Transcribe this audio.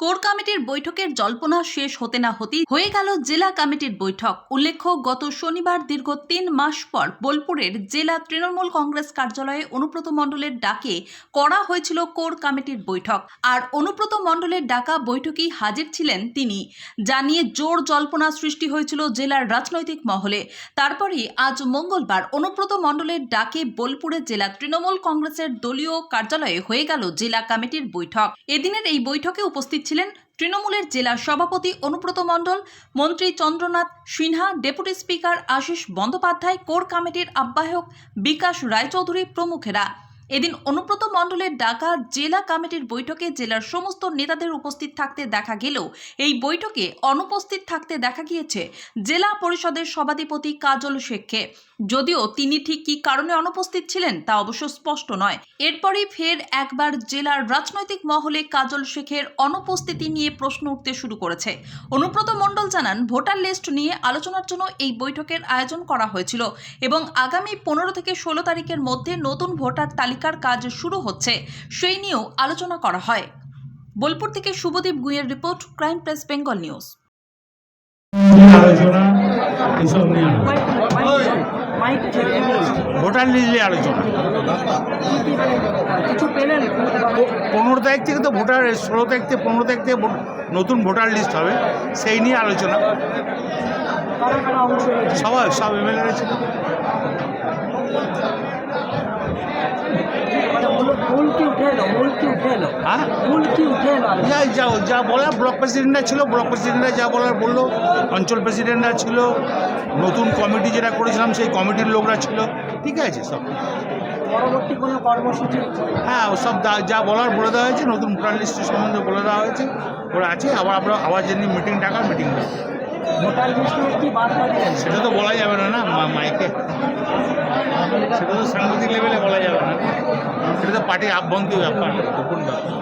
Core কমিটির বৈঠকের জল্পনা শেষ হতে না হতেই হয়ে গেল জেলা কমিটির বৈঠক। উল্লেখ্য, গত শনিবার দীর্ঘ ৩ মাস পর বোলপুরের জেলা তৃণমূল কংগ্রেস কার্যালয়ে অনুব্রত মণ্ডলের ডাকে করা হয়েছিল কোর কমিটির বৈঠক। আর অনুব্রত মণ্ডলের ডাকা বৈঠকেই হাজির ছিলেন তিনি, যা নিয়ে জোর জল্পনা সৃষ্টি হয়েছিল জেলার রাজনৈতিক মহলে। তারপরেই আজ মঙ্গলবার অনুব্রত মণ্ডলের ডাকে বোলপুরের জেলা তৃণমূল কংগ্রেসের দলীয় কার্যালয়ে হয়ে গেল জেলা কমিটির বৈঠক। এদিনের এই বৈঠকে উপস্থিত ছিলেন তৃণমূলের জেলা সভাপতি অনুব্রত মণ্ডল, মন্ত্রী Chandranath Sinha, deputy speaker Ashis Bandyopadhyay, core কমিটির আহ্বায়ক বিকাশ রায়চৌধুরী প্রমুখেরা। এদিন অনুব্রত মণ্ডলের ডাকা জেলা কমিটির বৈঠকে জেলার সমস্ত নেতাদের উপস্থিত থাকতে দেখা গেলেও এই বৈঠকে অনুপস্থিত থাকতে দেখা গিয়েছে জেলা পরিষদের সভাধিপতি কাজল শেখকে। যদিও তিনি ঠিক কী কারণে অনুপস্থিত ছিলেন তা অবশ্য স্পষ্ট নয়। এরপরই ফের একবার জেলার রাজনৈতিক মহলে কাজল শেখের অনুপস্থিতি নিয়ে প্রশ্ন উঠতে শুরু করেছে। অনুব্রত মণ্ডল জানান, ভোটার লিস্ট নিয়ে আলোচনার জন্য এই বৈঠকের আয়োজন করা হয়েছিল এবং আগামী 15 থেকে 16 তারিখের মধ্যে নতুন ভোটার তালিকার কাজ শুরু হচ্ছে, সেই নিয়েও আলোচনা করা হয়। বোলপুর থেকে শুভদীপ গুইয়ের রিপোর্ট, crime press Bengal news. Voter লিস্টে আলোচনা 15 তারিখ থেকে তো ভোটার 16 তারিখ থেকে 15 তারিখ থেকে নতুন ভোটার লিস্ট হবে, সেই নিয়ে আলোচনা। সব এমএলএরা ছিল। যা বলার ব্লক প্রেসিডেন্টরা ছিল, ব্লক প্রেসিডেন্টরা যা বলার বললো, অঞ্চল প্রেসিডেন্টরা ছিল, নতুন কমিটি যেটা করেছিলাম সেই কমিটির লোকরা ছিল, ঠিক আছে। সব পরবর্তী কোনো কর্মসূচি? হ্যাঁ, সব যা বলার বলে দেওয়া হয়েছে, নতুন ভোটার লিস্টের সম্বন্ধে বলে দেওয়া হয়েছে, ওরা আছে। আবার যেদিন মিটিং ডাকার মিটিং হবে। ভোটার লিস্টে কি বার্তা দেবেন? সেটা তো বলা যাবে না মাইকে, সেটা তো সাংবাদিক লেভেলে বলা যাবে না, সেটা তো পার্টির আভ্যন্তরীণ ব্যাপার, গোপন ব্যাপার।